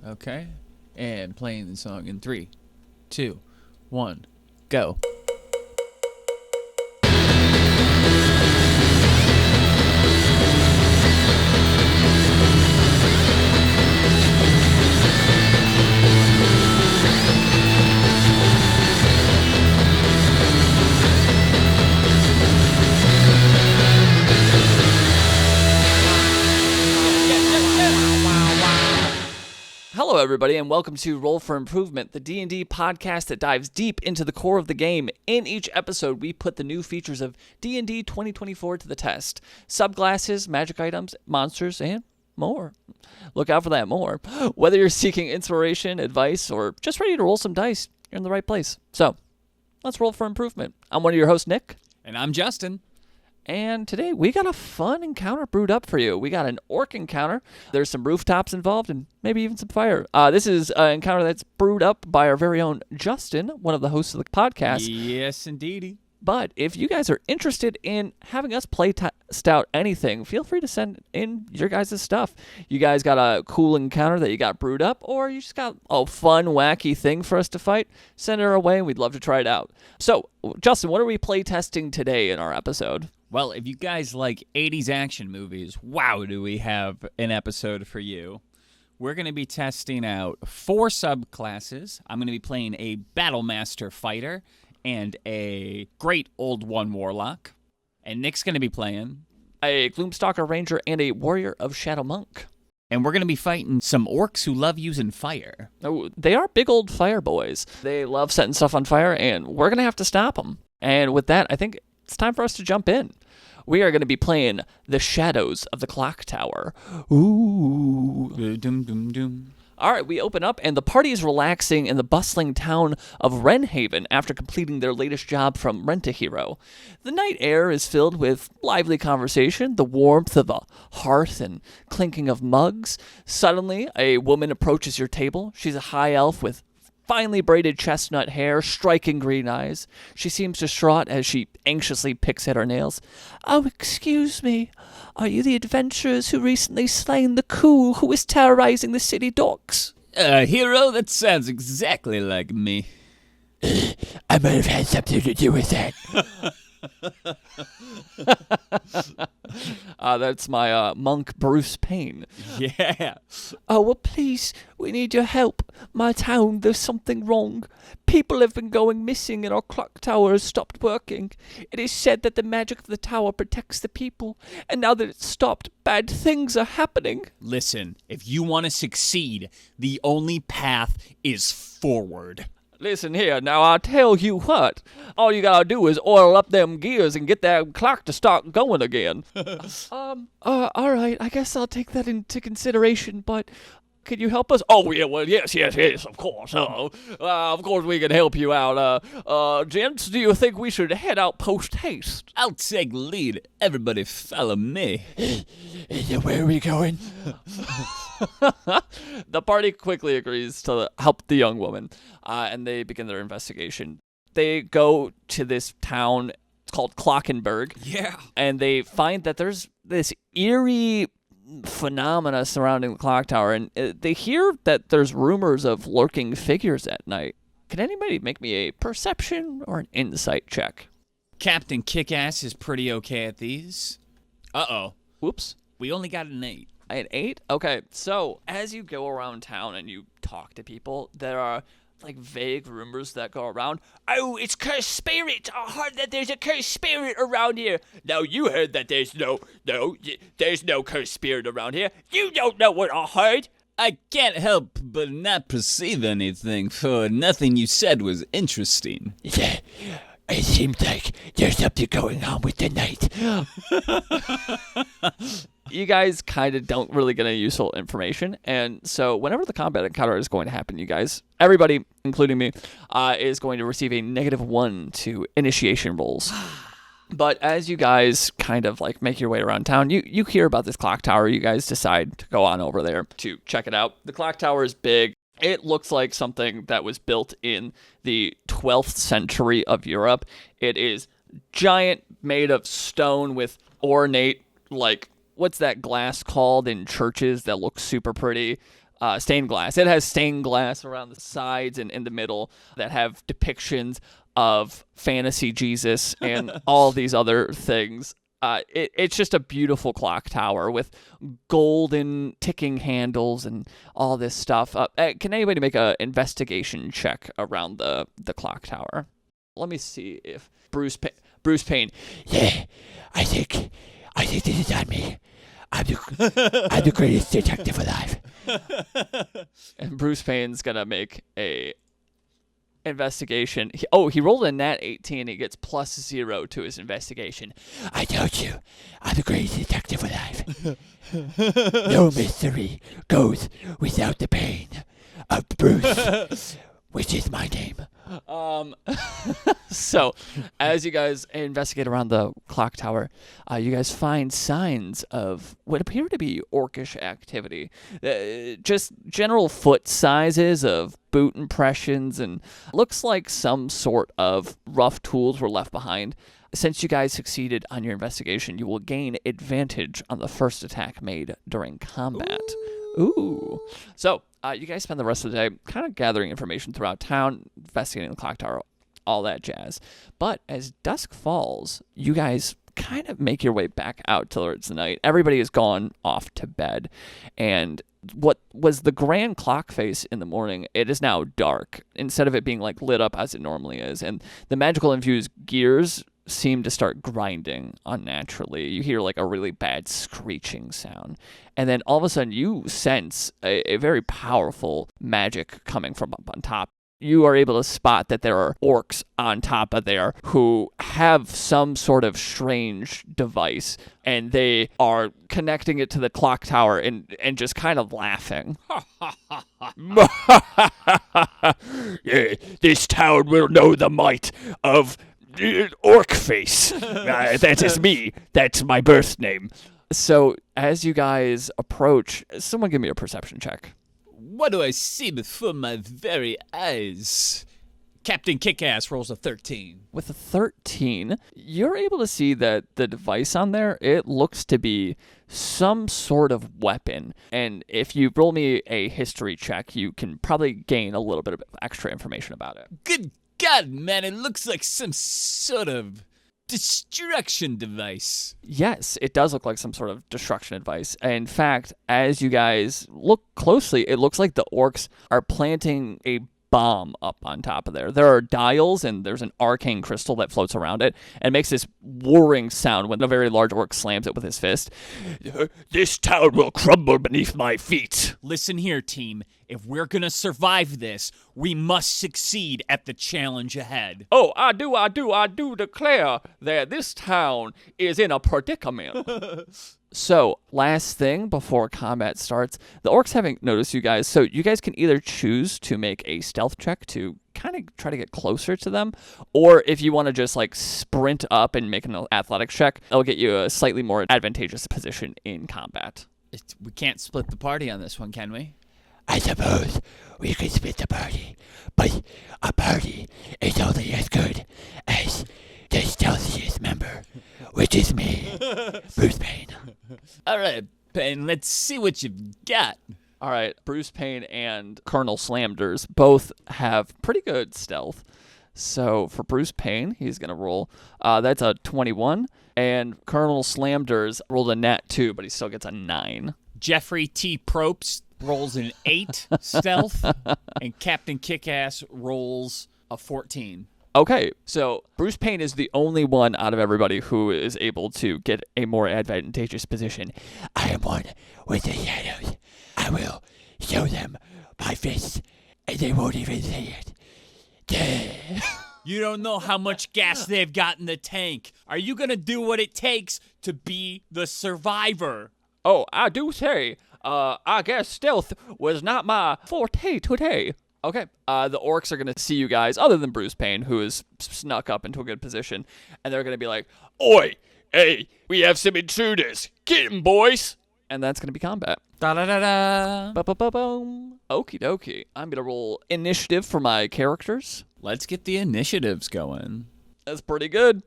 Okay. And playing the song in 3, 2, 1, go. Hello, everybody, and welcome to Roll for Improvement, the D&D podcast that dives deep into the core of the game. In each episode, we put the new features of D&D 2024 to the test. Subclasses, magic items, monsters, and more. Look out for that more. Whether you're seeking inspiration, advice, or just ready to roll some dice, you're in the right place. So, let's roll for improvement. I'm one of your hosts, Nick. And I'm Justin. And today, we got a fun encounter brewed up for you. We got an orc encounter. There's some rooftops involved and maybe even some fire. This is an encounter that's brewed up by our very own Justin, one of the hosts of the podcast. Yes, indeedy. But if you guys are interested in having us play test out anything, feel free to send in your guys' stuff. You guys got a cool encounter that you got brewed up, or you just got a fun, wacky thing for us to fight, send it our way, and we'd love to try it out. So, Justin, what are we play testing today in our episode? Well, if you guys like 80s action movies, wow, do we have an episode for you. We're going to be testing out 4 subclasses. I'm going to be playing a Battlemaster Fighter and a Great Old One Warlock. And Nick's going to be playing a Gloom, Stalker, Ranger, and a Warrior of Shadow Monk. And we're going to be fighting some orcs who love using fire. Oh, they are big old fire boys. They love setting stuff on fire, and we're going to have to stop them. And with that, I think it's time for us to jump in. We are going to be playing the Shadows of the Clocktower. Ooh. Dum, dum, dum. All right, we open up, and the party is relaxing in the bustling town of Wrenhaven after completing their latest job from Rent-A-Hero. The night air is filled with lively conversation, the warmth of a hearth and clinking of mugs. Suddenly, a woman approaches your table. She's a high elf with finely braided chestnut hair, striking green eyes. She seems distraught as she anxiously picks at her nails. "Oh, excuse me. Are you the adventurers who recently slain the Cool who is terrorizing the city docks?" Hero, that sounds exactly like me. I might have had something to do with that. That's my monk Bruce Payne. Yeah. "Oh, well, please, we need your help. My town, there's something wrong. People have been going missing and our clock tower has stopped working. It is said that the magic of the tower protects the people, and now that it's stopped, bad things are happening." Listen, if you want to succeed, the only path is forward. "Listen here, now I'll tell you what. All you gotta do is oil up them gears and get that clock to start going again." All right, I guess I'll take that into consideration, but could you help us?" "Oh, yeah, well, yes, of course. Of course we can help you out. Gents, do you think we should head out post-haste?" I'll take lead. Everybody follow me. Where are we going? The party quickly agrees to help the young woman, and they begin their investigation. They go to this town, it's called Clockenberg. Yeah. And they find that there's this eerie phenomena surrounding the clock tower, and they hear that there's rumors of lurking figures at night. Can anybody make me a perception or an insight check? Captain Kickass is pretty okay at these. Uh-oh. Whoops. We only got an 8. An 8? Okay, so as you go around town and you talk to people, there are like vague rumors that go around. "Oh, it's cursed spirit. I heard that there's a cursed spirit around here." "No, you heard that there's no cursed spirit around here. You don't know what I heard." I can't help but not perceive anything, for nothing you said was interesting. "Yeah, it seems like there's something going on with the night." You guys kind of don't really get any useful information, and so whenever the combat encounter is going to happen, you guys, everybody, including me, is going to receive a -1 to initiation rolls. But as you guys kind of like make your way around town, you hear about this clock tower. You guys decide to go on over there to check it out. The clock tower is big. It looks like something that was built in the 12th century of Europe. It is giant, made of stone with ornate, like, what's that glass called in churches that looks super pretty? stained glass. It has stained glass around the sides and in the middle that have depictions of fantasy Jesus and all these other things. It's just a beautiful clock tower with golden ticking handles and all this stuff. Can anybody make an investigation check around the clock tower? Let me see if Bruce Payne. Yeah, I think this is on me. I'm the greatest detective alive. And Bruce Payne's gonna make a investigation. He rolled a nat 18. He gets +0 to his investigation. I told you, I'm the greatest detective alive. No mystery goes without the pain of Bruce, which is my name. So, as you guys investigate around the clock tower, you guys find signs of what appear to be orcish activity. Just general foot sizes of boot impressions, and looks like some sort of rough tools were left behind. Since you guys succeeded on your investigation, you will gain advantage on the first attack made during combat. Ooh. So, you guys spend the rest of the day kind of gathering information throughout town, investigating the clock tower, all that jazz. But as dusk falls, you guys kind of make your way back out towards the night. Everybody has gone off to bed, and what was the grand clock face in the morning, it is now dark, instead of it being like lit up as it normally is. And the magical infused gears seem to start grinding unnaturally. You hear like a really bad screeching sound. And then all of a sudden you sense a very powerful magic coming from up on top. You are able to spot that there are orcs on top of there who have some sort of strange device, and they are connecting it to the clock tower and just kind of laughing. Yeah, this town will know the might of Orc Face. That is me. That's my birth name. So as you guys approach, someone give me a perception check. What do I see before my very eyes? Captain Kickass rolls a 13. With a 13, you're able to see that the device on there, it looks to be some sort of weapon. And if you roll me a history check, you can probably gain a little bit of extra information about it. Good God, man, it looks like some sort of destruction device. Yes, it does look like some sort of destruction device. In fact, as you guys look closely, it looks like the orcs are planting a bomb up on top of there. There are dials, and there's an arcane crystal that floats around it and makes this whirring sound when a very large orc slams it with his fist. This town will crumble beneath my feet. Listen here, team. If we're gonna survive this, we must succeed at the challenge ahead. Oh, I do declare that this town is in a predicament. So, last thing before combat starts, the orcs haven't noticed you guys, so you guys can either choose to make a stealth check to kind of try to get closer to them, or if you want to just like sprint up and make an athletics check, it'll get you a slightly more advantageous position in combat. We can't split the party on this one, can we? I suppose we could split the party, but a party is only as good as the stealthiest member, which is me, Bruce Payne. All right, Payne, let's see what you've got. All right, Bruce Payne and Colonel Slamders both have pretty good stealth. So for Bruce Payne, he's going to roll. That's a 21. And Colonel Slamders rolled a nat 2, but he still gets a 9. Jeffrey T. Probst rolls an 8 stealth, and Captain Kickass rolls a 14. Okay, so Bruce Payne is the only one out of everybody who is able to get a more advantageous position. I am one with the shadows. I will show them my fists, and they won't even see it. Yeah. You don't know how much gas they've got in the tank. Are you going to do what it takes to be the survivor? Oh, I do say, I guess stealth was not my forte today. Okay, the orcs are going to see you guys, other than Bruce Payne, who is snuck up into a good position, and they're going to be like, Oi, hey, we have some intruders. Get 'em, boys. And that's going to be combat. Da-da-da-da. Ba-ba-ba-boom. Okie dokie. I'm going to roll initiative for my characters. Let's get the initiatives going. That's pretty good.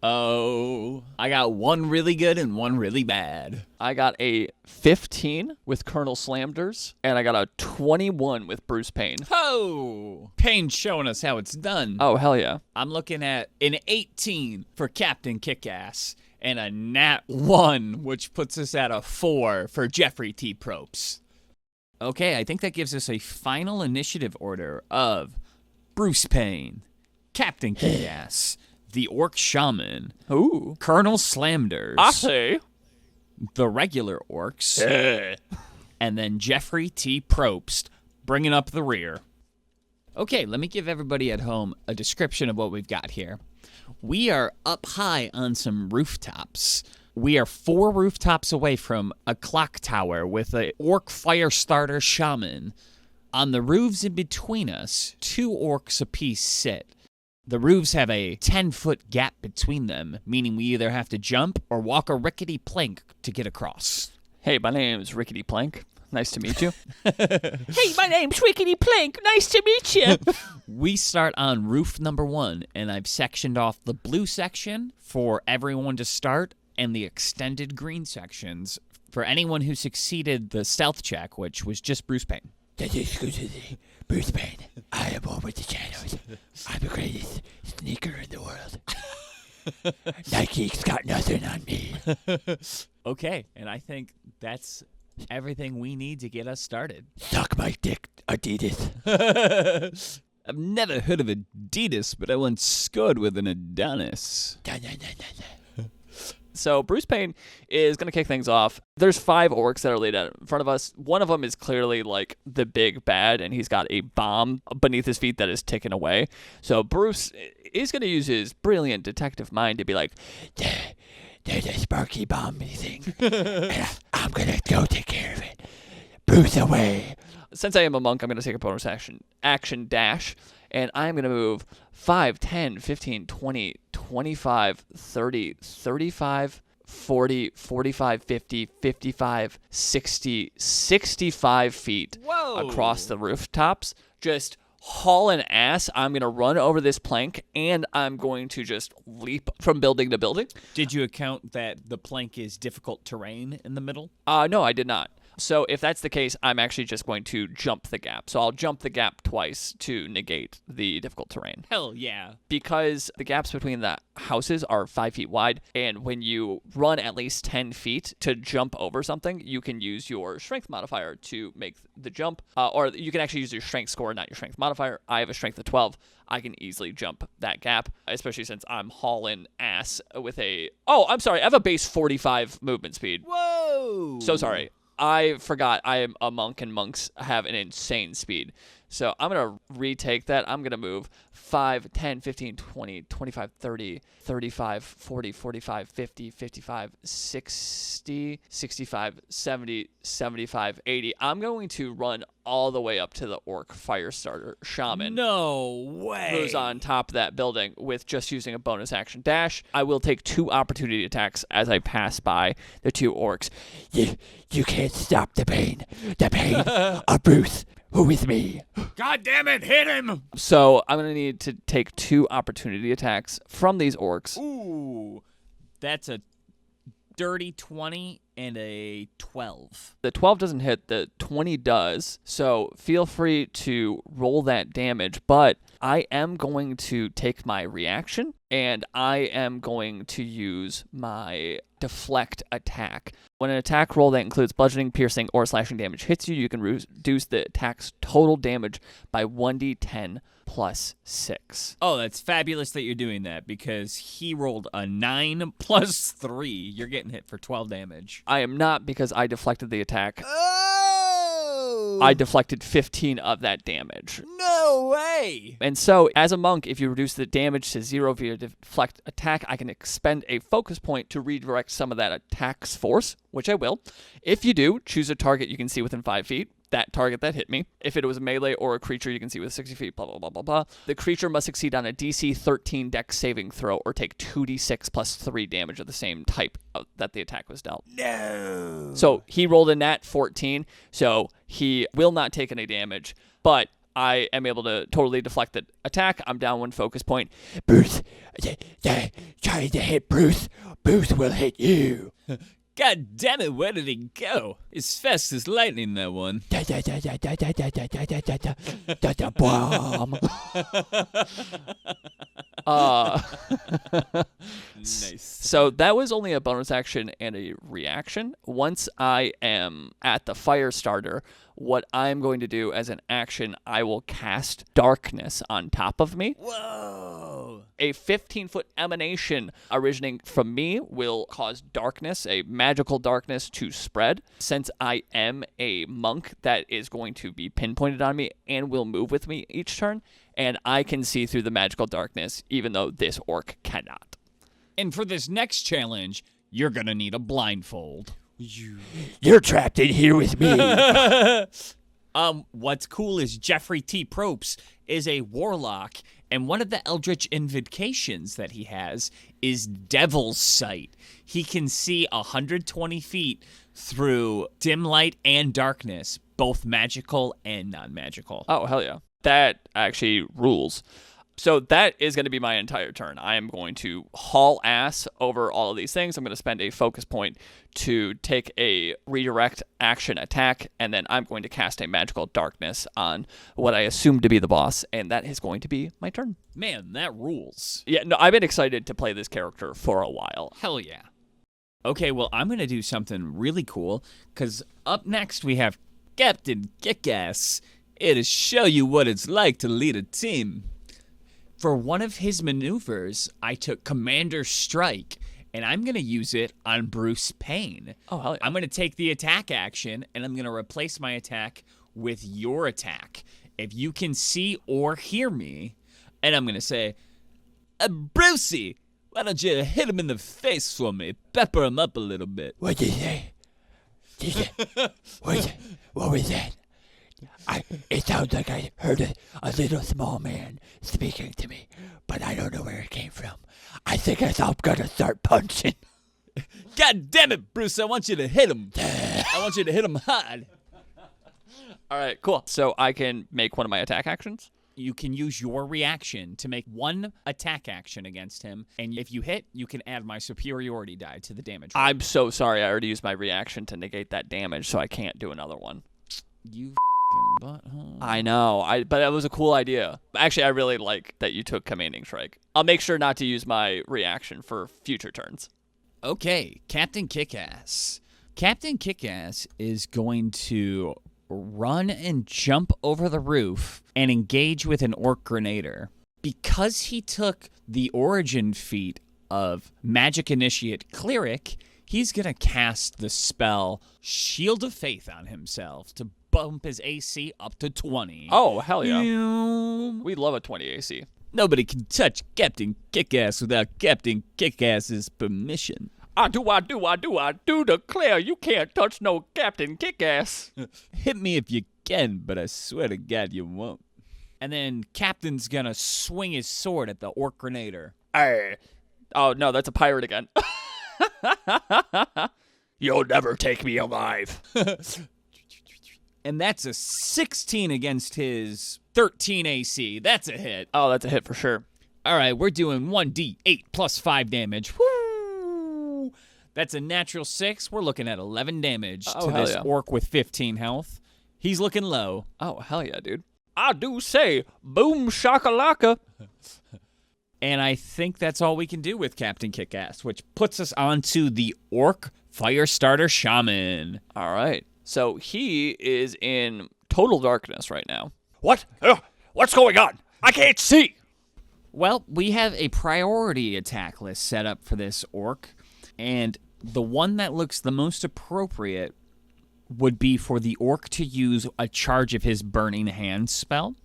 Oh, I got one really good and one really bad. I got a 15 with Colonel Slamders, and I got a 21 with Bruce Payne. Oh, Payne's showing us how it's done. Oh, hell yeah. I'm looking at an 18 for Captain Kickass and a nat 1, which puts us at a 4 for Jeffrey T. Probst. Okay, I think that gives us a final initiative order of Bruce Payne, Captain Kickass, the Orc Shaman, Ooh. Colonel Slamders, I say. the regular Orcs, and then Jeffrey T. Probst bringing up the rear. Okay, let me give everybody at home a description of what we've got here. We are up high on some rooftops. We are 4 rooftops away from a clock tower with a orc firestarter shaman. On the roofs in between us, 2 orcs apiece sit. The roofs have a 10-foot gap between them, meaning we either have to jump or walk a rickety plank to get across. Hey, my name's Rickety Plank. Nice to meet you. Hey, my name's Rickety Plank. Nice to meet you. We start on roof number 1, and I've sectioned off the blue section for everyone to start and the extended green sections for anyone who succeeded the stealth check, which was just Bruce Payne. That is exclusively Bruce Payne. I am one with the shadows. I'm the greatest sneaker in the world. Nike's got nothing on me. Okay, and I think that's everything we need to get us started. Suck my dick, Adidas. I've never heard of Adidas, but I once scored with an Adonis. Da, da, da, da, da. So Bruce Payne is going to kick things off. There's 5 orcs that are laid out in front of us. One of them is clearly like the big bad, and he's got a bomb beneath his feet that is ticking away. So Bruce is going to use his brilliant detective mind to be like, There's a sparky bomb thing. And I'm going to go take care of it. Bruce away. since I am a monk, I'm going to take a bonus action dash, and I'm going to move 5, 10, 15, 20, 25, 30, 35, 40, 45, 50, 55, 60, 65 feet across the rooftops. Just hauling ass. I'm going to run over this plank, and I'm going to just leap from building to building. Did you account that the plank is difficult terrain in the middle? No, I did not. So if that's the case, I'm actually just going to jump the gap. So I'll jump the gap twice to negate the difficult terrain. Hell yeah. Because the gaps between the houses are 5 feet wide, and when you run at least 10 feet to jump over something, you can use your strength modifier to make the jump. Or you can actually use your strength score, not your strength modifier. I have a strength of 12. I can easily jump that gap, especially since I'm hauling ass with a... Oh, I'm sorry. I have a base 45 movement speed. Whoa! So sorry. I forgot I am a monk, and monks have an insane speed. So I'm going to retake that. I'm going to move 5, 10, 15, 20, 25, 30, 35, 40, 45, 50, 55, 60, 65, 70, 75, 80. I'm going to run all the way up to the orc firestarter shaman. No way. Who's on top of that building with just using a bonus action dash. I will take 2 opportunity attacks as I pass by the 2 orcs. You can't stop the pain. The pain of Bruce. Who is me? God damn it, hit him! So I'm going to need to take 2 opportunity attacks from these orcs. Ooh, that's a dirty 20 and a 12. The 12 doesn't hit, the 20 does. So feel free to roll that damage, but I am going to take my reaction, and I am going to use my deflect attack. When an attack roll that includes bludgeoning, piercing, or slashing damage hits you, you can reduce the attack's total damage by 1d10 plus 6. Oh, that's fabulous that you're doing that, because he rolled a 9 plus 3. You're getting hit for 12 damage. I am not, because I deflected the attack. Oh! I deflected 15 of that damage. No way! And so, as a monk, if you reduce the damage to 0 via deflect attack, I can expend a focus point to redirect some of that attack's force, which I will. If you do, choose a target you can see within 5 feet. That target that hit me. If it was a melee or a creature you can see with 60 feet, blah, blah, blah, blah, blah. The creature must succeed on a DC 13 dex saving throw or take 2d6 plus 3 damage of the same type that the attack was dealt. No! So he rolled a nat 14, so he will not take any damage, but I am able to totally deflect the attack. I'm down 1 focus point. Bruce, trying to hit Bruce. Bruce will hit you. God damn it, where did he go? It's fast as lightning, that one. Bomb. Nice. So that was only a bonus action and a reaction. Once I am at the Firestarter, what I'm going to do as an action, I will cast darkness on top of me. Whoa. A 15-foot emanation originating from me will cause darkness, a magical darkness, to spread. Since I am a monk, that is going to be pinpointed on me and will move with me each turn, and I can see through the magical darkness, even though this orc cannot. And for this next challenge, you're going to need a blindfold. You're trapped in here with me. What's cool is Jeffrey T. Probst is a warlock, and one of the eldritch invocations that he has is Devil's Sight. He can see 120 feet through dim light and darkness, both magical and non-magical. Oh, hell yeah. That actually rules. So that is going to be my entire turn. I am going to haul ass over all of these things. I'm going to spend a focus point to take a redirect action attack, and then I'm going to cast a magical darkness on what I assume to be the boss, and that is going to be my turn. Man, that rules. Yeah, no, I've been excited to play this character for a while. Hell yeah. Okay, well, I'm going to do something really cool, because up next we have Captain Kickass. It'll show you what it's like to lead a team. For one of his maneuvers, I took Commander Strike, and I'm going to use it on Bruce Payne. Oh, hell yeah. I'm going to take the attack action, and I'm going to replace my attack with your attack. If you can see or hear me, and I'm going to say, Brucey, why don't you hit him in the face for me? Pepper him up a little bit. What'd you say? What was that? It sounds like I heard a little small man speaking to me, but I don't know where it came from. I think I'm gonna start punching. God damn it, Bruce, I want you to hit him. I want you to hit him hard. All right, cool. So I can make one of my attack actions? You can use your reaction to make one attack action against him, and if you hit, you can add my superiority die to the damage roll. I'm so sorry. I already used my reaction to negate that damage, so I can't do another one. You butthole. I know, but that was a cool idea. Actually, I really like that you took Commanding Strike. I'll make sure not to use my reaction for future turns. Okay, Captain Kickass. Captain Kickass is going to run and jump over the roof and engage with an Orc Grenader. Because he took the origin feat of Magic Initiate Cleric, he's going to cast the spell Shield of Faith on himself to bump his AC up to 20. Oh, hell yeah. We love a 20 AC. Nobody can touch Captain Kickass without Captain Kickass's permission. I do declare you can't touch no Captain Kickass. Hit me if you can, but I swear to God you won't. And then Captain's gonna swing his sword at the Orc Grenader. Oh, no, that's a pirate again. You'll never take me alive. And that's a 16 against his 13 AC. That's a hit. Oh, that's a hit for sure. All right, we're doing 1d8 plus 5 damage. Woo! That's a natural 6. We're looking at 11 damage to this orc with 15 health. He's looking low. Oh, hell yeah, dude. I do say, boom shakalaka. And I think that's all we can do with Captain Kickass, which puts us onto the Orc Firestarter Shaman. All right. So he is in total darkness right now. What? What's going on? I can't see. Well, we have a priority attack list set up for this orc, and the one that looks the most appropriate would be for the orc to use a charge of his Burning Hand spell.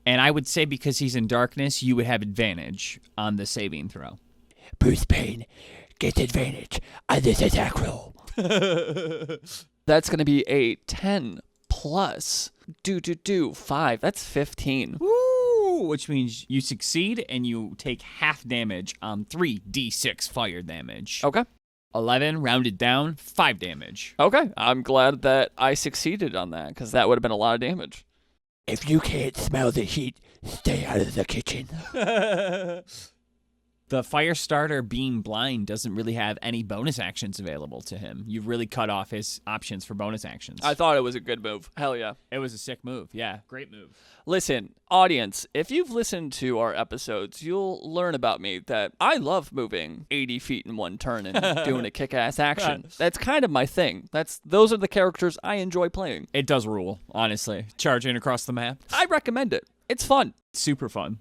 And I would say because he's in darkness, you would have advantage on the saving throw. Bruce Payne gets advantage on this attack roll. That's going to be a 10 plus 5. That's 15. Woo! Which means you succeed and you take half damage on 3d6 fire damage. Okay. 11 rounded down, 5 damage. Okay. I'm glad that I succeeded on that because that would have been a lot of damage. If you can't smell the heat, stay out of the kitchen. The Firestarter being blind doesn't really have any bonus actions available to him. You've really cut off his options for bonus actions. I thought it was a good move. Hell yeah. It was a sick move. Yeah, great move. Listen, audience, if you've listened to our episodes, you'll learn about me that I love moving 80 feet in one turn and doing a kick-ass action. That's kind of my thing. Those are the characters I enjoy playing. It does rule, honestly. Charging across the map. I recommend it. It's fun. Super fun.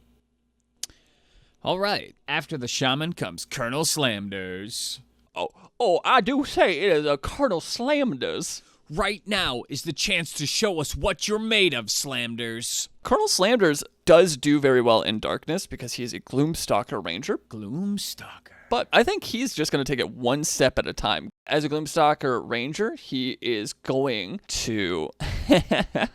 All right. After the Shaman comes Colonel Slamders. Oh, I do say it is a Colonel Slamders. Right now is the chance to show us what you're made of, Slamders. Colonel Slamders does do very well in darkness because he is a Gloom Stalker Ranger. Gloom Stalker. But I think he's just going to take it one step at a time. As a Gloom Stalker Ranger, he is going to...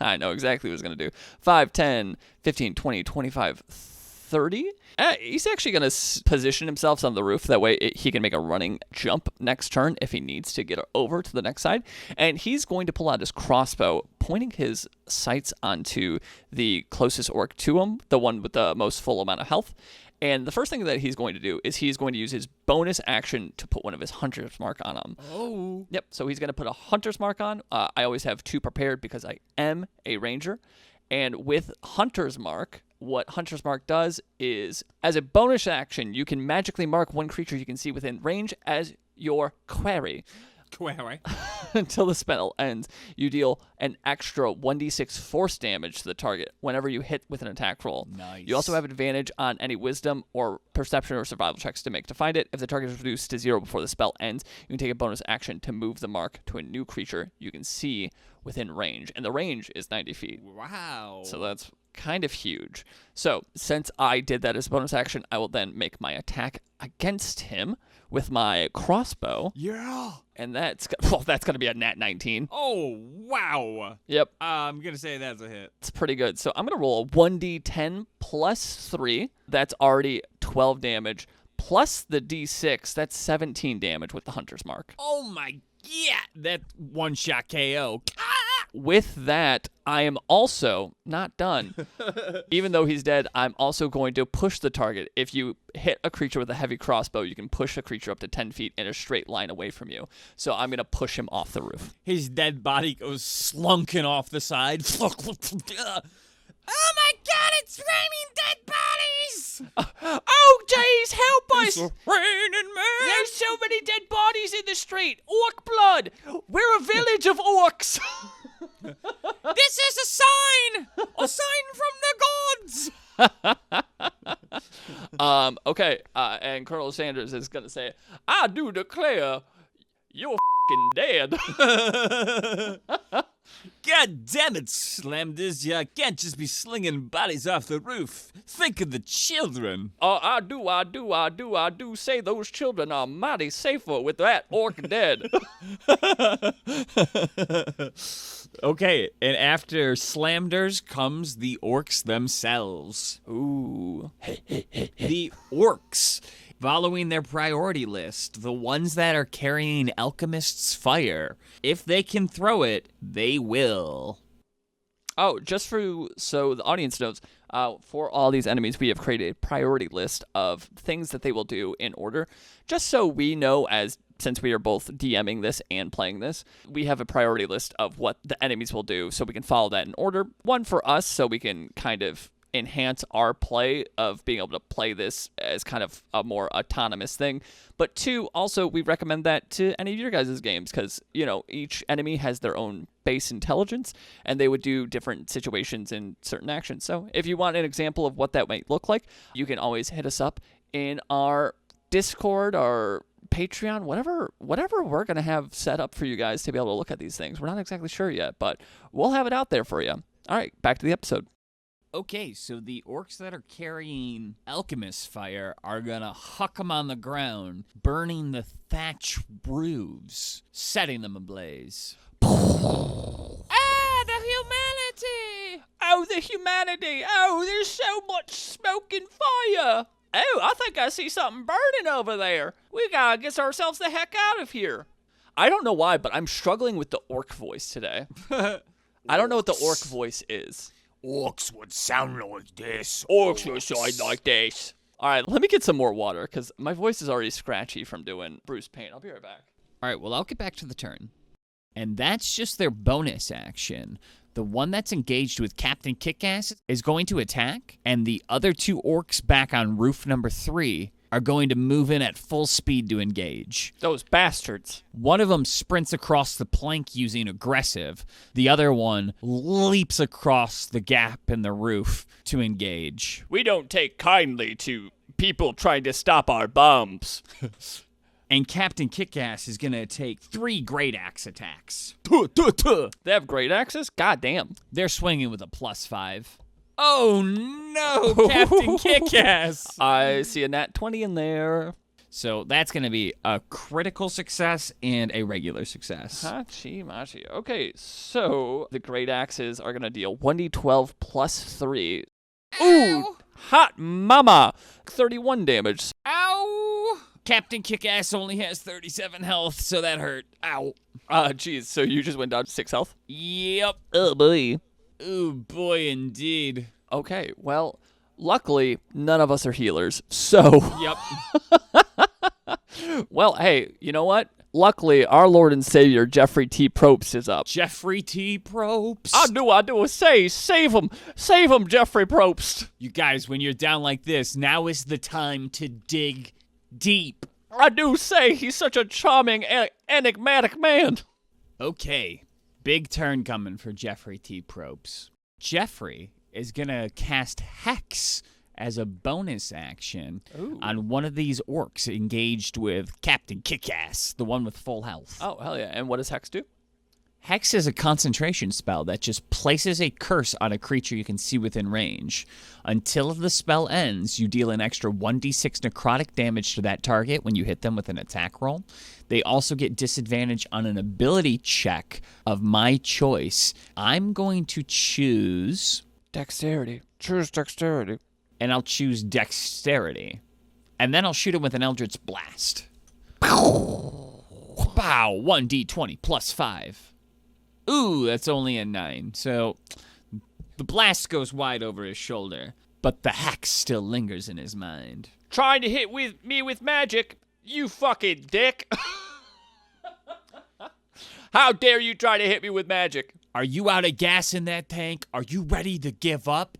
I know exactly what he's going to do. 5, 10, 15, 20, 25, 30. He's actually going to position himself on the roof. That way he can make a running jump next turn if he needs to get over to the next side. And he's going to pull out his crossbow, pointing his sights onto the closest orc to him, the one with the most full amount of health. And the first thing that he's going to do is he's going to use his bonus action to put one of his hunter's mark on him. Oh. Yep, so he's going to put a hunter's mark on. I always have 2 prepared because I am a ranger. And with hunter's mark, what Hunter's Mark does is, as a bonus action, you can magically mark one creature you can see within range as your quarry. Until the spell ends, you deal an extra 1d6 force damage to the target whenever you hit with an attack roll. Nice. You also have advantage on any wisdom or perception or survival checks to make to find it. If the target is reduced to 0 before the spell ends, you can take a bonus action to move the mark to a new creature you can see within range. And the range is 90 feet. Wow. So that's kind of huge. So since I did that as a bonus action, I will then make my attack against him with my crossbow. Yeah. And that's going to be a nat 19. Oh, wow. Yep. I'm going to say that's a hit. It's pretty good. So I'm going to roll a 1d10 plus 3. That's already 12 damage. Plus the d6, that's 17 damage with the Hunter's Mark. Oh, my, yeah. That one-shot KO. With that, I am also not done. Even though he's dead, I'm also going to push the target. If you hit a creature with a heavy crossbow, you can push a creature up to 10 feet in a straight line away from you. So I'm going to push him off the roof. His dead body goes slunking off the side. Oh my god, it's raining dead bodies! Oh, jeez, help us! It's raining, man! There's so many dead bodies in the street. Orc blood! We're a village of orcs! This is a sign! A sign from the gods! Okay, and Colonel Sanders is going to say, I do declare you're f***ing dead. God damn it, Slamders. You can't just be slinging bodies off the roof. Think of the children. I do say those children are mighty safer with that orc dead. Okay, and after Slamders comes the orcs themselves. Ooh. The orcs, following their priority list, the ones that are carrying Alchemist's Fire. If they can throw it, they will. Oh, so the audience knows, for all these enemies, we have created a priority list of things that they will do in order. Just so we know, since we are both DMing this and playing this, we have a priority list of what the enemies will do so we can follow that in order. One, for us, so we can kind of enhance our play of being able to play this as kind of a more autonomous thing. But 2, also, we recommend that to any of your guys' games because, each enemy has their own base intelligence and they would do different situations in certain actions. So if you want an example of what that might look like, you can always hit us up in our Discord or Patreon, whatever we're going to have set up for you guys to be able to look at these things. We're not exactly sure yet, but we'll have it out there for you. All right, back to the episode. Okay, so the orcs that are carrying Alchemist's Fire are gonna huck them on the ground, burning the thatch roofs, setting them ablaze. Ah, the humanity! Oh, the humanity! Oh, there's so much smoke and fire! Oh, I think I see something burning over there. We gotta get ourselves the heck out of here. I don't know why, but I'm struggling with the orc voice today. I don't know what the orc voice is. Orcs would sound like this. Orcs will sound like this. All right, let me get some more water because my voice is already scratchy from doing Bruce Payne. I'll be right back. All right, well, I'll get back to the turn. And that's just their bonus action. The one that's engaged with Captain Kickass is going to attack, and the other 2 orcs back on roof number 3 are going to move in at full speed to engage. Those bastards. One of them sprints across the plank using aggressive. The other one leaps across the gap in the roof to engage. We don't take kindly to people trying to stop our bombs. And Captain Kickass is going to take 3 great axe attacks. They have great axes? God damn. They're swinging with a +5. Oh no, Captain Kickass! I see a nat 20 in there. So that's going to be a critical success and a regular success. Hachi machi. Okay, so the great axes are going to deal 1d12 plus 3. Ooh, hot mama. 31 damage. Ow! Captain Kickass only has 37 health, so that hurt. Ow. Geez, so you just went down to 6 health? Yep. Oh, boy. Oh, boy, indeed. Okay, well, luckily, none of us are healers, so... Yep. Well, hey, you know what? Luckily, our Lord and Savior, Jeffrey T. Probst, is up. Jeffrey T. Probst. I do. Save him, Jeffrey Probst. You guys, when you're down like this, now is the time to dig deep. I do say he's such a charming, enigmatic man. Okay, big turn coming for Jeffrey T. Probst. Jeffrey is going to cast Hex as a bonus action on one of these orcs engaged with Captain Kickass, the one with full health. Oh, hell yeah. And what does Hex do? Hex is a concentration spell that just places a curse on a creature you can see within range. Until the spell ends, you deal an extra 1d6 necrotic damage to that target when you hit them with an attack roll. They also get disadvantage on an ability check of my choice. I'm going to choose... Dexterity. Choose dexterity. And I'll choose dexterity. And then I'll shoot him with an Eldritch Blast. Pow! 1d20 plus 5. Ooh, that's only a 9. So the blast goes wide over his shoulder, but the hex still lingers in his mind. Trying to hit me with magic, you fucking dick. How dare you try to hit me with magic? Are you out of gas in that tank? Are you ready to give up?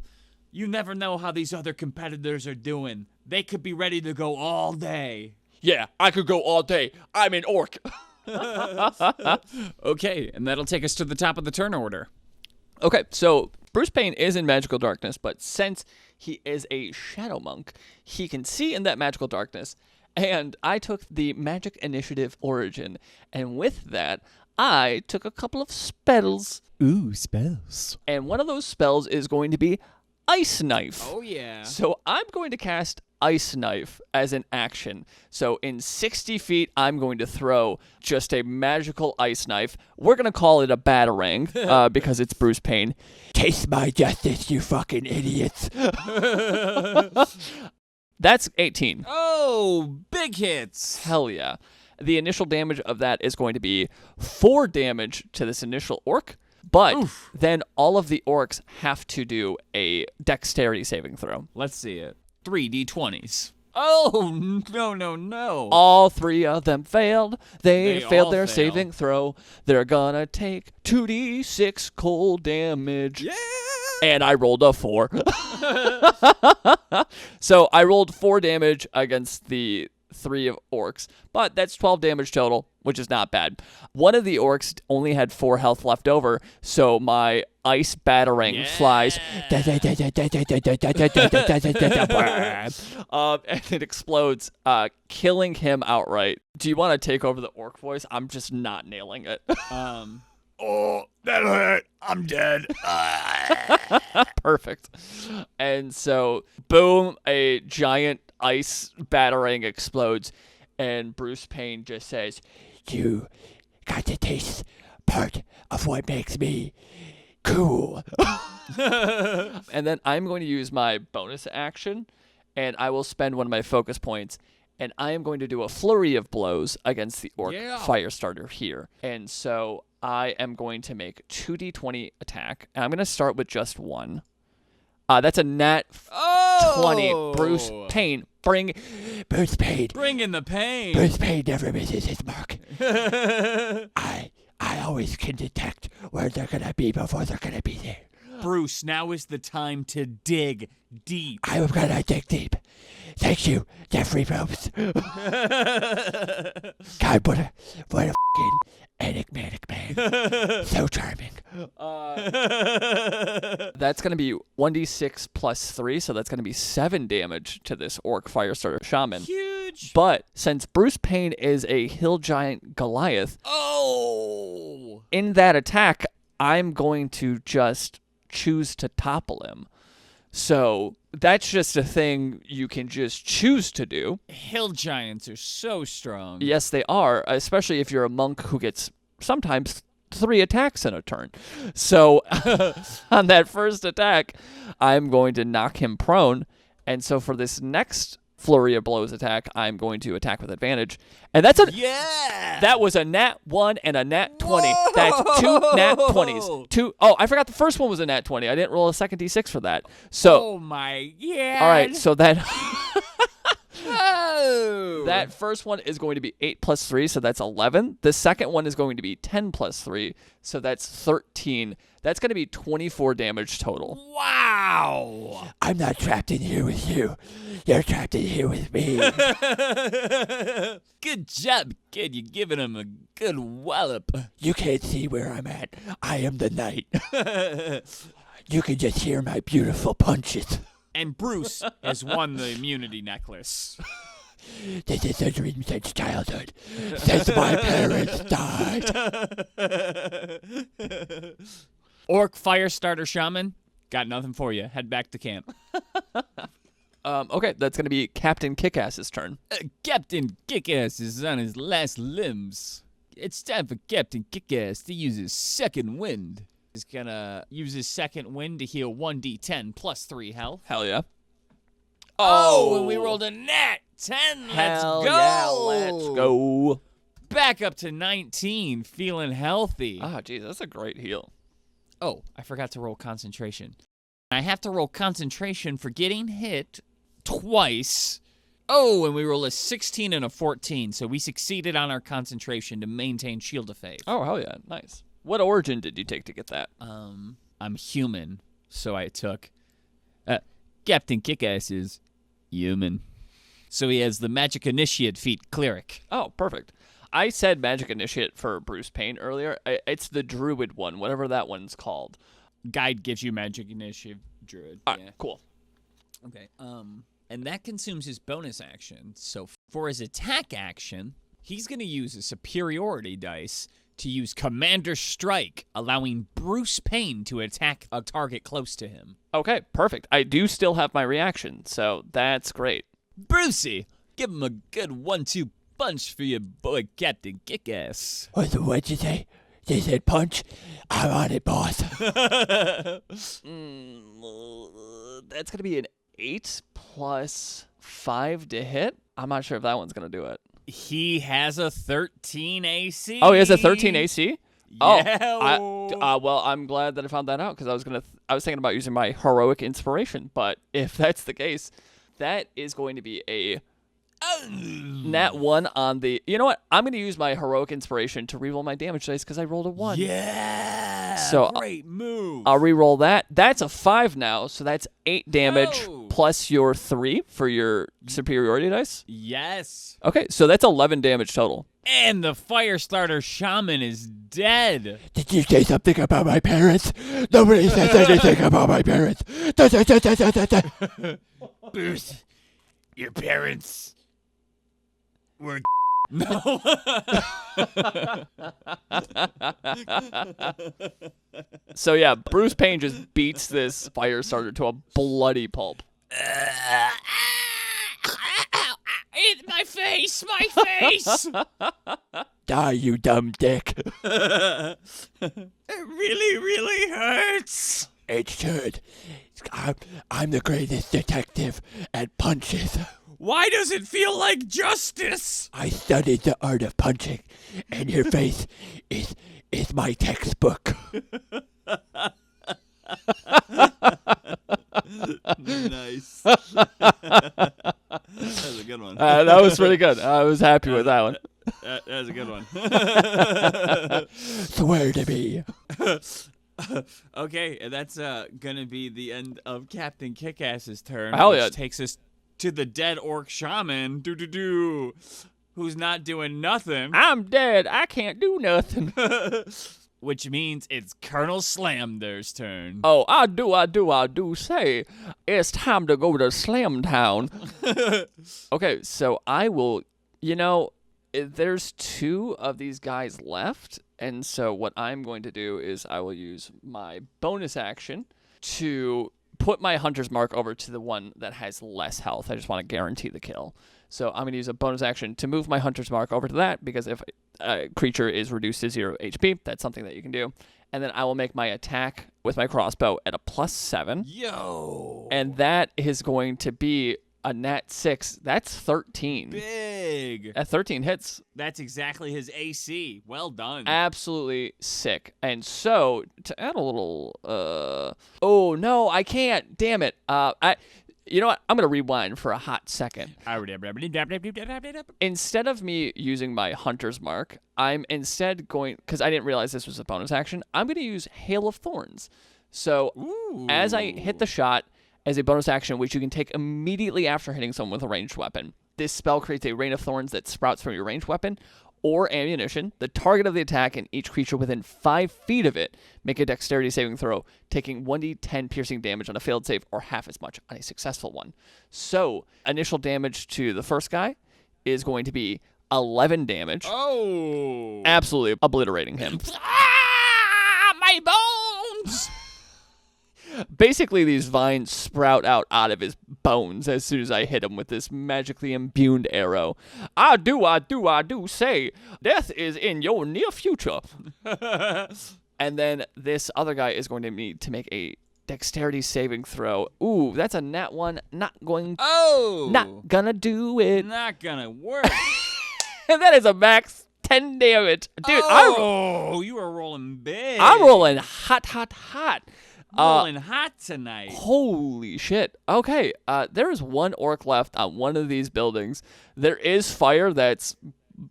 You never know how these other competitors are doing. They could be ready to go all day. Yeah, I could go all day. I'm an orc. Okay, and that'll take us to the top of the turn order. Okay, so Bruce Payne is in magical darkness, but since he is a shadow monk, he can see in that magical darkness, and I took the magic initiative origin, and with that, I took a couple of spells. Ooh, spells. And one of those spells is going to be Ice Knife. Oh, yeah. So I'm going to cast Ice Knife as an action. So in 60 feet, I'm going to throw just a magical ice knife. We're going to call it a batarang because it's Bruce Payne. Taste my justice, you fucking idiots. That's 18. Oh, big hits. Hell yeah. The initial damage of that is going to be 4 damage to this initial orc. But then all of the orcs have to do a dexterity saving throw. Let's see it. 3d20s. Oh, no. All 3 of them failed. They failed their fail. saving throw. They're gonna take 2d6 cold damage. Yeah! And I rolled a 4. So I rolled 4 damage against the 3 of orcs, but that's 12 damage total, which is not bad. One of the orcs only had 4 health left over, so my ice batarang flies, and it explodes, killing him outright. Do you want to take over the orc voice? I'm just not nailing it. Oh, that hurt. I'm dead. Perfect. And so, boom, a giant ice batarang explodes, and Bruce Payne just says, You got to taste part of what makes me cool. and then I'm going to use my bonus action, and I will spend one of my focus points, and I am going to do a flurry of blows against the orc Firestarter here. And so I am going to make 2d20 attack. And I'm going to start with just one. That's a nat 20. Bruce Payne. Bruce Payne. Bring in the pain. Bruce Payne never misses his mark. I always can detect where they're going to be before they're going to be there. Bruce, now is the time to dig deep. I'm going to dig deep. Thank you, Jeffrey Probst. God, what a f***ing enigmatic man. So charming. That's going to be 1d6 plus 3, so that's going to be 7 damage to this Orc Firestarter Shaman. Huge. But since Bruce Payne is a hill giant Goliath, in that attack, I'm going to just choose to topple him. So that's just a thing you can just choose to do. Hill giants are so strong. Yes, they are, especially if you're a monk who gets sometimes 3 attacks in a turn. So on that first attack, I'm going to knock him prone. And so for this next flurry of blows attack, I'm going to attack with advantage. And that's that was a nat 1 and a nat 20. Whoa! That's 2 nat 20s. I forgot the first one was a nat 20. I didn't roll a second d6 for that. So oh my god. all right, so that Oh. that first one is going to be 8 plus 3, so that's 11. The second one is going to be 10 plus 3, so that's 13. That's going to be 24 damage total. Wow. I'm not trapped in here with you. You're trapped in here with me. Good job, kid. You're giving him a good wallop. You can't see where I'm at. I am the knight. You can just hear my beautiful punches. And Bruce has won the immunity necklace. This is a dream since childhood, since my parents died. Orc Firestarter Shaman, got nothing for you. Head back to camp. Okay, that's going to be Captain Kickass's turn. Captain Kickass is on his last limbs. It's time for Captain Kickass to use his second wind. He's going to use his second wind to heal 1d10 plus 3 health. Hell yeah. Oh, and we rolled a nat 10. Let's Hell go. yeah, let's go. Back up to 19, feeling healthy. Ah, geez, that's a great heal. Oh, I forgot to roll concentration. I have to roll concentration for getting hit twice. Oh, and we roll a 16 and a 14, so we succeeded on our concentration to maintain shield of faith. Oh, hell yeah, nice. What origin did you take to get that? I'm human, so I took Captain Kickass is human. So he has the Magic Initiate feat Cleric. Oh, perfect. I said Magic Initiate for Bruce Payne earlier. It's the Druid one, whatever that one's called. Guide gives you Magic Initiative Druid. All right, cool. Okay. And that consumes his bonus action. So for his attack action, he's going to use a superiority dice to use Commander Strike, allowing Bruce Payne to attack a target close to him. Okay, perfect. I do still have my reaction, so that's great. Brucey, give him a good 1-2 punch for your boy Captain Kickass. What'd you say? They said punch? I'm on it, boss. That's going to be an 8 plus 5 to hit. I'm not sure if that one's going to do it. He has a 13 AC. Oh, he has a 13 AC? Yeah. Well, I'm glad that I found that out because I was thinking about using my heroic inspiration, but if that's the case, that is going to be a nat 1 on the... You know what? I'm going to use my heroic inspiration to reroll my damage dice because I rolled a 1. Yeah. So great move. I'll reroll that. That's a 5 now, so that's 8 damage Oh. plus your 3 for your superiority dice. Yes. Okay, so that's 11 damage total. And the Firestarter Shaman is dead. Did you say something about my parents? Nobody says anything about my parents. Bruce, your parents were... No. So yeah, Bruce Payne just beats this Firestarter to a bloody pulp. My face! My face! Die, you dumb dick. It really, really hurts. It should. I'm the greatest detective at punches. Why does it feel like justice? I studied the art of punching, and your face is is my textbook. Nice. That was a good one. That was pretty good. I was happy with that one. That was a good one. Swear to me. Okay, and that's gonna be the end of Captain Kickass's turn. Hell which yeah. takes us to the dead orc shaman, who's not doing nothing. I'm dead. I can't do nothing. Which means it's Colonel Slamders' turn. Oh, I do say, it's time to go to Slam Town. Okay, so I will, there's 2 of these guys left, and so what I'm going to do is I will use my bonus action to put my Hunter's Mark over to the one that has less health. I just want to guarantee the kill. So I'm going to use a bonus action to move my Hunter's Mark over to that, because if a creature is reduced to 0 HP, that's something that you can do. And then I will make my attack with my crossbow at a +7. Yo! And that is going to be a nat 6. That's 13. Big! At 13 hits. That's exactly his AC. Well done. Absolutely sick. And so, to add a little... oh, no, I can't. Damn it. You know what? I'm going to rewind for a hot second. Instead of me using my Hunter's Mark, I'm instead going... Because I didn't realize this was a bonus action. I'm going to use Hail of Thorns. So, as I hit the shot, as a bonus action, which you can take immediately after hitting someone with a ranged weapon, this spell creates a rain of thorns that sprouts from your ranged weapon or ammunition. The target of the attack and each creature within 5 feet of it make a dexterity saving throw, taking 1d10 piercing damage on a failed save or half as much on a successful one. So, initial damage to the first guy is going to be 11 damage. Oh! Absolutely obliterating him. My bones! Basically, these vines sprout out of his bones as soon as I hit him with this magically imbued arrow. I do say, death is in your near future. And then this other guy is going to need to make a dexterity saving throw. Ooh, that's a nat 1. Not gonna do it. Not gonna work. And that is a max 10 damage. Dude, you are rolling big. I'm rolling hot. Rolling hot tonight. Holy shit. Okay, there is one orc left on one of these buildings. There is fire that's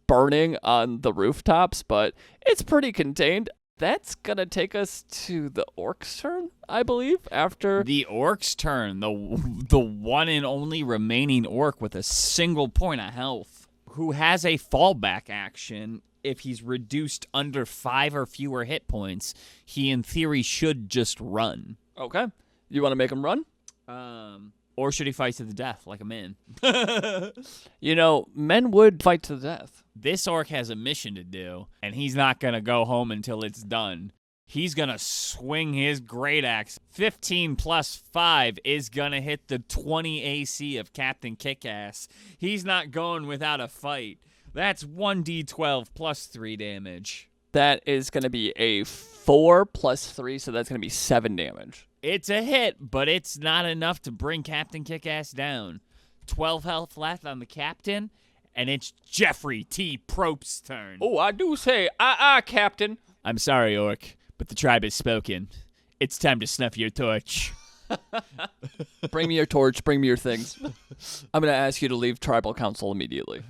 burning on the rooftops, but it's pretty contained. That's going to take us to the Orcs' turn, I believe, after... The Orcs' turn, the one and only remaining orc with a single point of health, who has a fallback action. If he's reduced under 5 or fewer hit points, he in theory should just run. Okay. You want to make him run? Or should he fight to the death like a man? Men would fight to the death. This orc has a mission to do, and he's not going to go home until it's done. He's going to swing his great axe. 15 plus 5 is going to hit the 20 AC of Captain Kickass. He's not going without a fight. That's 1d12 plus 3 damage. That is going to be a 4 plus 3, so that's going to be 7 damage. It's a hit, but it's not enough to bring Captain Kickass down. 12 health left on the captain, and it's Jeffrey T. Probst's turn. Oh, I do say, Captain. I'm sorry, Orc, but the tribe has spoken. It's time to snuff your torch. Bring me your torch, bring me your things. I'm going to ask you to leave tribal council immediately.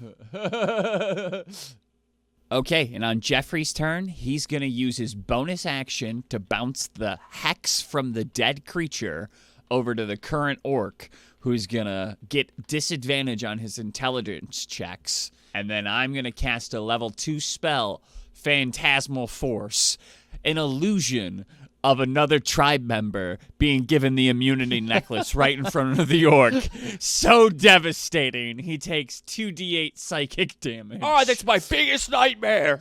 Okay, and on Jeffrey's turn, he's going to use his bonus action to bounce the hex from the dead creature over to the current orc, who's going to get disadvantage on his intelligence checks. And then I'm going to cast a level 2 spell, Phantasmal Force, an illusion of another tribe member being given the immunity necklace right in front of the orc. So devastating. He takes 2d8 psychic damage. Oh, that's my biggest nightmare.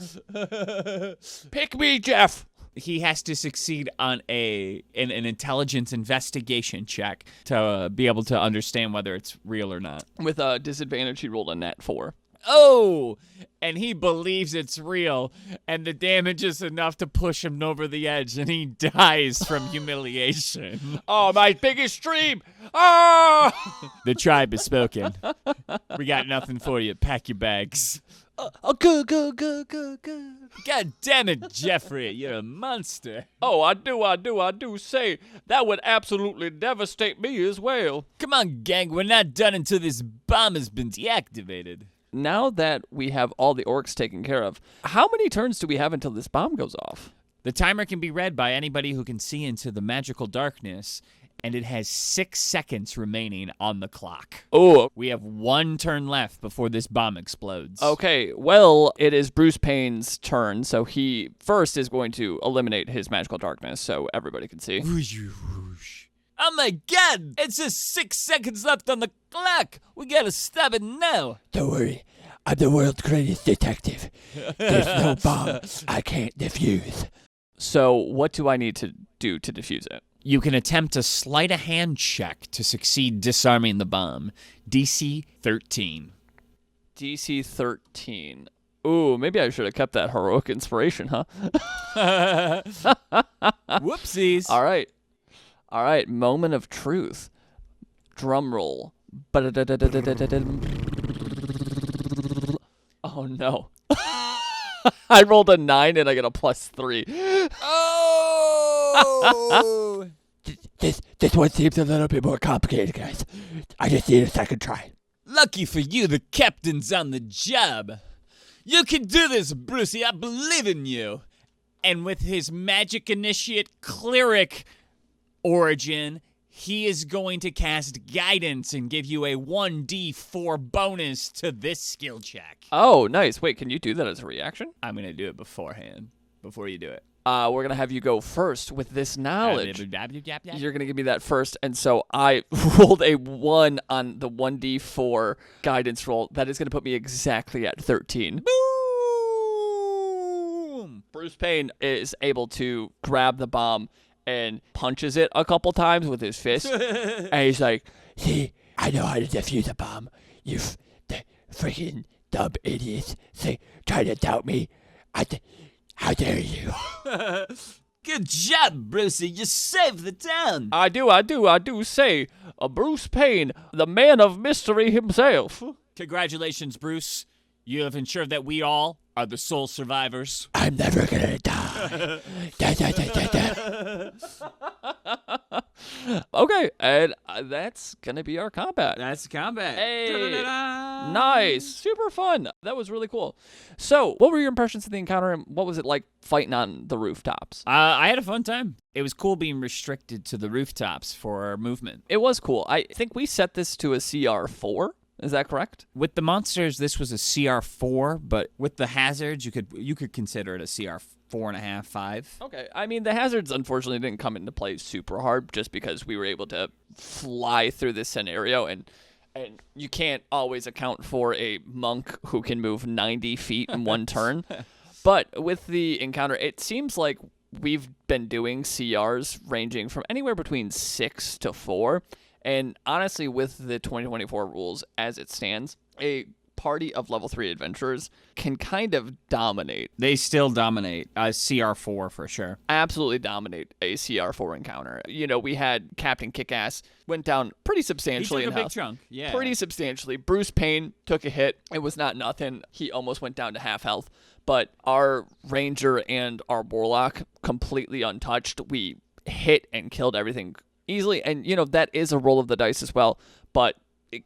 Pick me, Jeff. He has to succeed on an intelligence investigation check to be able to understand whether it's real or not. With a disadvantage, he rolled a nat 4. Oh, and he believes it's real, and the damage is enough to push him over the edge, and he dies from humiliation. Oh, my biggest dream! Oh! The tribe has spoken. We got nothing for you. Pack your bags. Good. God damn it, Jeffrey, you're a monster. Oh, I do say that would absolutely devastate me as well. Come on, gang, we're not done until this bomb has been deactivated. Now that we have all the orcs taken care of, how many turns do we have until this bomb goes off? The timer can be read by anybody who can see into the magical darkness, and it has 6 seconds remaining on the clock. Oh, We have 1 turn left before this bomb explodes. okay. Well, it is Bruce Payne's turn, so he first is going to eliminate his magical darkness so everybody can see. Whoosh, whoosh. Oh my god! It's just 6 seconds left on the clock! We gotta stop it now! Don't worry, I'm the world's greatest detective. There's no bomb I can't defuse. So what do I need to do to defuse it? You can attempt a sleight of hand check to succeed disarming the bomb. DC 13. DC 13. Ooh, maybe I should have kept that heroic inspiration, huh? Whoopsies. All right, moment of truth. Drum roll. Oh no. I rolled a 9 and I get a +3. Oh! This one seems a little bit more complicated, guys. I just need a second try. Lucky for you, the captain's on the job. You can do this, Brucey. I believe in you. And with his magic initiate cleric origin, he is going to cast guidance and give you a 1d4 bonus to this skill check. Oh, nice. Wait, can you do that as a reaction? I'm going to do it beforehand, before you do it. We're going to have you go first with this knowledge. You're You're going to give me that first. And so I rolled a 1 on the 1d4 guidance roll. That is going to put me exactly at 13. Boom! Bruce Payne is able to grab the bomb and punches it a couple times with his fist. And he's like, see, I know how to defuse a bomb. You freaking dumb idiots. Try to doubt me. How dare you? Good job, Brucey. You saved the town. I do say, Bruce Payne, the man of mystery himself. Congratulations, Bruce. You have ensured that we all are the sole survivors. I'm never gonna die. Da, da, da, da, da. Okay, and that's going to be our combat. That's combat. Hey, Da-da-da-da. nice. Super fun. That was really cool. So, what were your impressions of the encounter, and what was it like fighting on the rooftops? I had a fun time. It was cool being restricted to the rooftops for our movement. It was cool. I think we set this to a CR4. Is that correct? With the monsters, this was a CR4, but with the hazards, you could consider it a CR4.5, 5. Okay. I mean, the hazards unfortunately didn't come into play super hard just because we were able to fly through this scenario, and you can't always account for a monk who can move 90 feet in one turn. But with the encounter, it seems like we've been doing CRs ranging from anywhere between 6 to 4. And honestly, with the 2024 rules as it stands, a party of level 3 adventurers can kind of dominate. They still dominate. CR4 for sure. Absolutely dominate a CR4 encounter. You know, we had Captain Kickass went down pretty substantially. He took in a big health. chunk. Yeah. Pretty substantially. Bruce Payne took a hit. It was not nothing. He almost went down to half health. But our Ranger and our Warlock completely untouched. We hit and killed everything easily, and you know that is a roll of the dice as well, but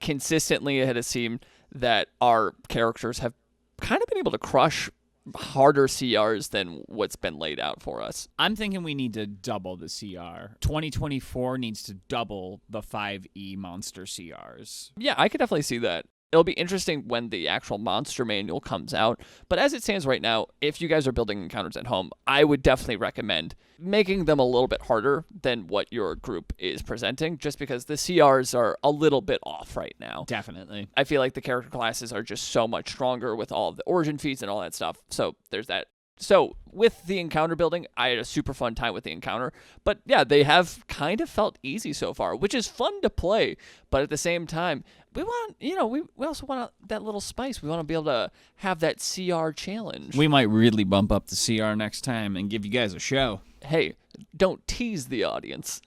consistently it has seemed that our characters have kind of been able to crush harder CRs than what's been laid out for us. I'm thinking we need to double the CR. 2024 needs to double the 5e monster CRs. Yeah, I could definitely see that. It'll be interesting when the actual monster manual comes out, but as it stands right now, if you guys are building encounters at home, I would definitely recommend making them a little bit harder than what your group is presenting, just because the CRs are a little bit off right now. Definitely. I feel like the character classes are just so much stronger with all of the origin feats and all that stuff, so there's that. So with the encounter building, I had a super fun time with the encounter, but yeah, they have kind of felt easy so far, which is fun to play, but at the same time, we want, you know, we also want that little spice. We want to be able to have that CR challenge. We might really bump up the CR next time and give you guys a show. Hey, Don't tease the audience.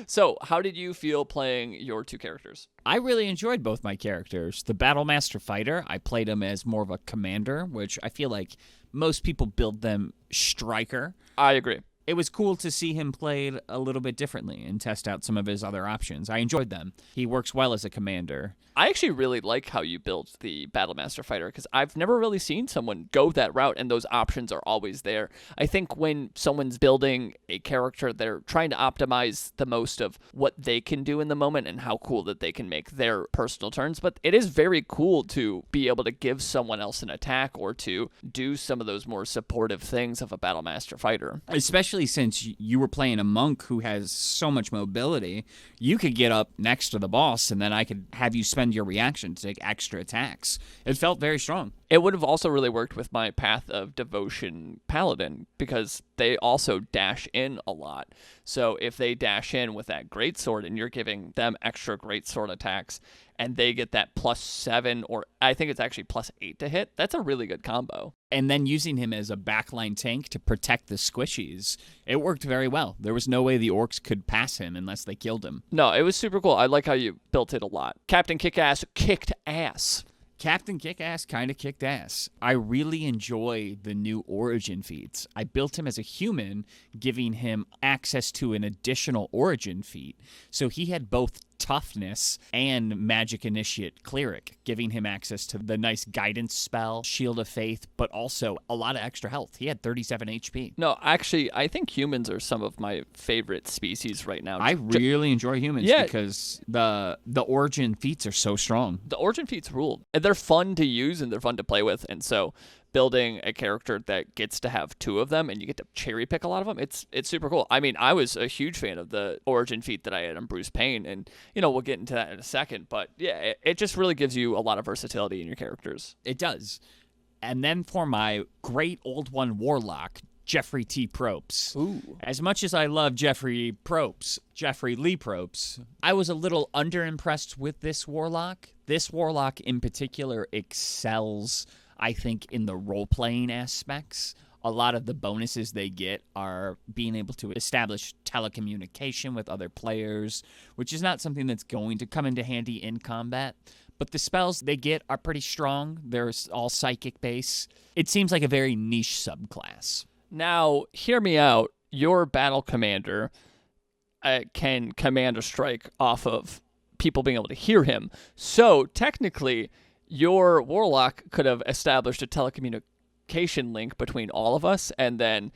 So how did you feel playing your two characters? I really enjoyed both my characters. The Battlemaster Fighter, I played him as more of a commander, which I feel like most people build them striker. I agree. It was cool to see him played a little bit differently and test out some of his other options. I enjoyed them. He works well as a commander. I actually really like how you built the Battlemaster Fighter because I've never really seen someone go that route, and those options are always there. I think when someone's building a character, they're trying to optimize the most of what they can do in the moment and how cool that they can make their personal turns. But it is very cool to be able to give someone else an attack or to do some of those more supportive things of a Battlemaster Fighter. Especially since you were playing a monk who has so much mobility, you could get up next to the boss, and then I could have you spend your reaction to take extra attacks. It felt very strong. It would have also really worked with my Path of Devotion Paladin because they also dash in a lot. So if they dash in with that greatsword and you're giving them extra greatsword attacks and they get that +7 or I think it's actually +8 to hit, that's a really good combo. And then using him as a backline tank to protect the squishies, it worked very well. There was no way the orcs could pass him unless they killed him. No, it was super cool. I like how you built it a lot. Captain Kickass kicked ass. Captain Kickass kind of kicked ass. I really enjoy the new origin feats. I built him as a human, giving him access to an additional origin feat. So he had both toughness and magic initiate cleric, giving him access to the nice guidance spell, shield of faith, but also a lot of extra health. He had 37 HP. No, actually, I think humans are some of my favorite species right now. I really enjoy humans because the origin feats are so strong. The origin feats rule. And they're fun to use and they're fun to play with. And so building a character that gets to have two of them and you get to cherry pick a lot of them, it's super cool. I mean, I was a huge fan of the origin feat that I had on Bruce Payne, and we'll get into that in a second, but yeah, it just really gives you a lot of versatility in your characters. It does. And then for my Great Old One Warlock, Jeffrey T. Probst. Ooh. As much as I love Jeffrey Lee Probst, I was a little underimpressed with this Warlock. This Warlock in particular excels, I think, in the role-playing aspects. A lot of the bonuses they get are being able to establish telecommunication with other players, which is not something that's going to come into handy in combat. But the spells they get are pretty strong. They're all psychic base. It seems like a very niche subclass. Now, hear me out. Your battle commander can command a strike off of people being able to hear him. So, technically, your warlock could have established a telecommunication link between all of us, and then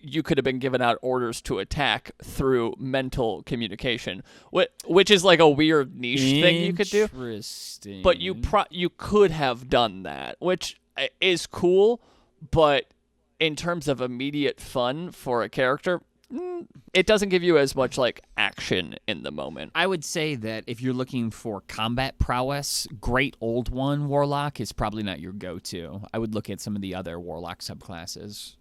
you could have been given out orders to attack through mental communication, which is like a weird niche thing you could do. Interesting. But you could have done that, which is cool, but in terms of immediate fun for a character, it doesn't give you as much like action in the moment. I would say that if you're looking for combat prowess, Great Old One Warlock is probably not your go-to. I would look at some of the other Warlock subclasses.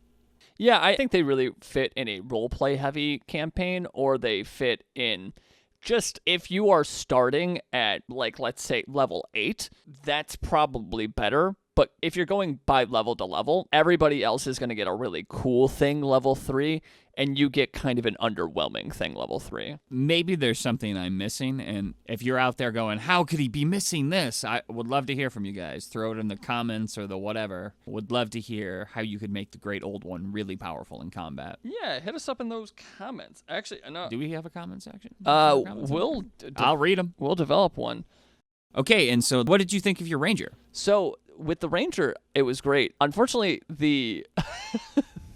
Yeah, I think they really fit in a roleplay heavy campaign, or they fit in just if you are starting at, like, let's say level 8, that's probably better. But if you're going by level to level, everybody else is going to get a really cool thing level 3, and you get kind of an underwhelming thing level 3. Maybe there's something I'm missing, and if you're out there going, how could he be missing this? I would love to hear from you guys. Throw it in the comments or the whatever. Would love to hear how you could make the Great Old One really powerful in combat. Yeah, hit us up in those comments. Actually, no. Do we have a comment section? I'll read them. We'll develop one. Okay, and so what did you think of your Ranger? So with the Ranger, it was great. Unfortunately, the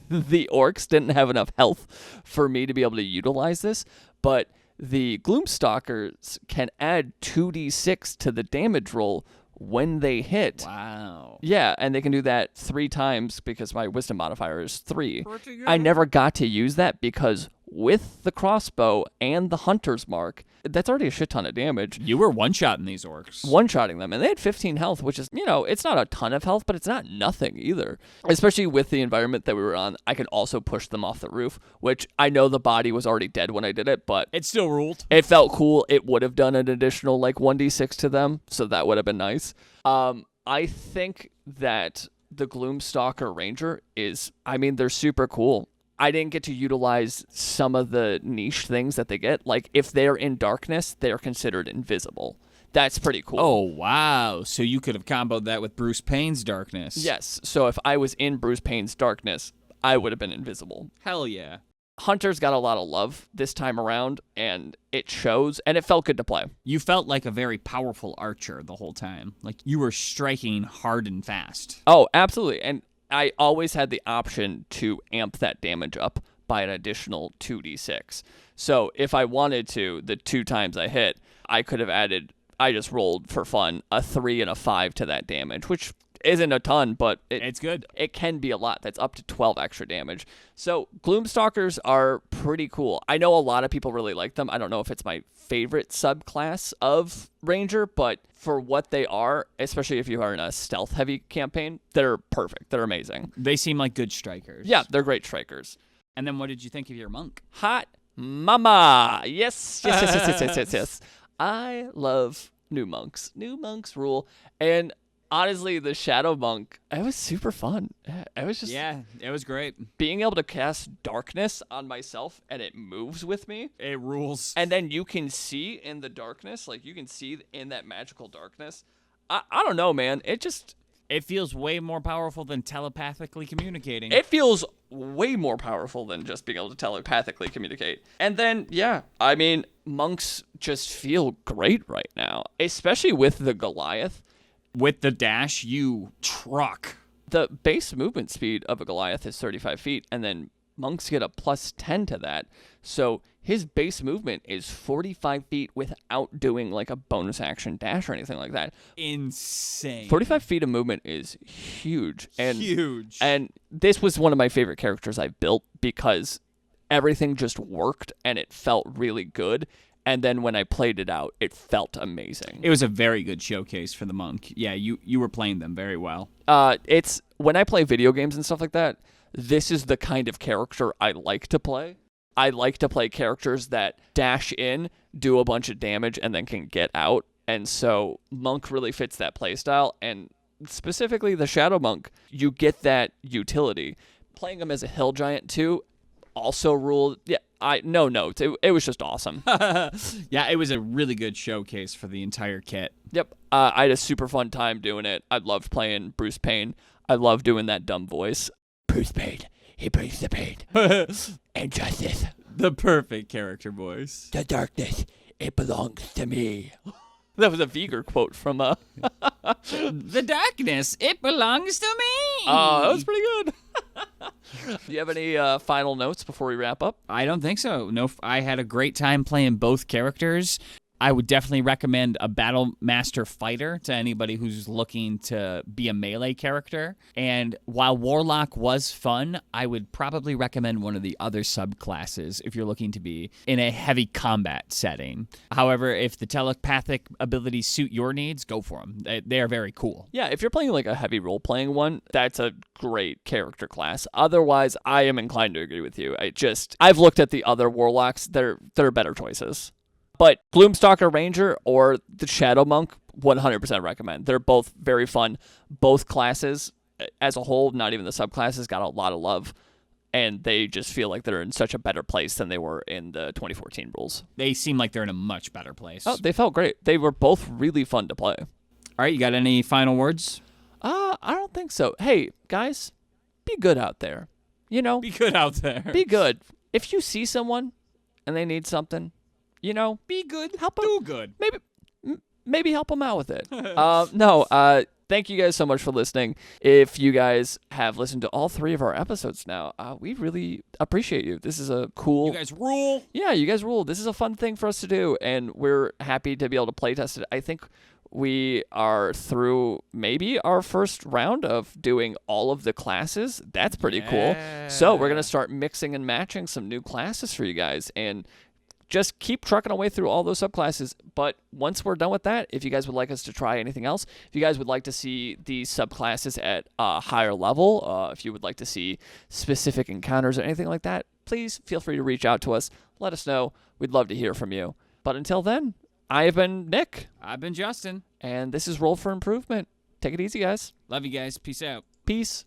the orcs didn't have enough health for me to be able to utilize this, but the Gloom Stalkers can add 2d6 to the damage roll when they hit. Wow. Yeah, and they can do that 3 times because my wisdom modifier is 3. I never got to use that because with the crossbow and the hunter's mark, that's already a shit ton of damage. You were one-shotting these orcs. One-shotting them, and they had 15 health, which is, it's not a ton of health, but it's not nothing either. Especially with the environment that we were on, I could also push them off the roof, which I know the body was already dead when I did it, but it still ruled. It felt cool. It would have done an additional, 1d6 to them, so that would have been nice. I think that the Gloom Stalker Ranger they're super cool. I didn't get to utilize some of the niche things that they get. Like, if they're in darkness, they're considered invisible. That's pretty cool. Oh, wow. So you could have comboed that with Bruce Payne's darkness. Yes. So if I was in Bruce Payne's darkness, I would have been invisible. Hell yeah. Hunter's got a lot of love this time around, and it shows, and it felt good to play. You felt like a very powerful archer the whole time. Like, you were striking hard and fast. Oh, absolutely. And I always had the option to amp that damage up by an additional 2d6. So if I wanted to, the 2 times I hit, I could have added, I just rolled for fun, a 3 and a 5 to that damage, which isn't a ton, but it's good. It can be a lot. That's up to 12 extra damage. So Gloom Stalkers are pretty cool. I know a lot of people really like them. I don't know if it's my favorite subclass of Ranger, but for what they are, especially if you are in a stealth-heavy campaign, they're perfect. They're amazing. They seem like good strikers. Yeah, they're great strikers. And then what did you think of your monk? Hot mama. Yes. I love new monks. New monks rule. And honestly, the Shadow Monk, it was super fun. It was just... Yeah, it was great. Being able to cast darkness on myself and it moves with me. It rules. And then you can see in the darkness, like you can see in that magical darkness. I don't know, man. It feels way more powerful than telepathically communicating. It feels way more powerful than just being able to telepathically communicate. And then, yeah, I mean, monks just feel great right now, especially with the Goliath. With the dash, you truck. The base movement speed of a Goliath is 35 feet, and then monks get a plus 10 to that. So his base movement is 45 feet without doing like a bonus action dash or anything like that. Insane. 45 feet of movement is huge. Huge. And this was one of my favorite characters I've built because everything just worked and it felt really good. And then when I played it out, it felt amazing. It was a very good showcase for the monk. Yeah, you were playing them very well. It's when I play video games and stuff like that, this is the kind of character I like to play. I like to play characters that dash in, do a bunch of damage, and then can get out. And so Monk really fits that playstyle. And specifically the Shadow Monk, you get that utility. Playing him as a hill giant too also ruled. Yeah. No notes. It was just awesome. Yeah, it was a really good showcase for the entire kit. Yep. I had a super fun time doing it. I loved playing Bruce Payne. I love doing that dumb voice. Bruce Payne, he brings the pain and justice. The perfect character voice. The darkness, it belongs to me. That was a Viger quote from The darkness, it belongs to me. Oh, that was pretty good. Do you have any final notes before we wrap up? I don't think so. No, I had a great time playing both characters. I would definitely recommend a Battle Master Fighter to anybody who's looking to be a melee character. And while Warlock was fun, I would probably recommend one of the other subclasses if you're looking to be in a heavy combat setting. However, if the telepathic abilities suit your needs, go for them. They are very cool. Yeah, if you're playing like a heavy role-playing one, that's a great character class. Otherwise, I am inclined to agree with you. I've looked at the other Warlocks. They're better choices. But Gloomstalker Ranger or the Shadow Monk, 100% recommend. They're both very fun. Both classes as a whole, not even the subclasses, got a lot of love. And they just feel like they're in such a better place than they were in the 2014 rules. They seem like they're in a much better place. Oh, they felt great. They were both really fun to play. All right, you got any final words? I don't think so. Hey, guys, be good out there. You know? Be good out there. Be good. If you see someone and they need something, you know, be good. Help them. Do good. Maybe help them out with it. Thank you guys so much for listening. If you guys have listened to all 3 of our episodes now, we really appreciate you. This is a cool... You guys rule. Yeah, you guys rule. This is a fun thing for us to do, and we're happy to be able to play test it. I think we are through maybe our first round of doing all of the classes. That's pretty cool. So we're going to start mixing and matching some new classes for you guys, and just keep trucking away through all those subclasses. But once we're done with that, if you guys would like us to try anything else, if you guys would like to see these subclasses at a higher level, if you would like to see specific encounters or anything like that, please feel free to reach out to us. Let us know. We'd love to hear from you. But until then, I have been Nick. I've been Justin. And this is Roll for Improvement. Take it easy, guys. Love you guys. Peace out. Peace.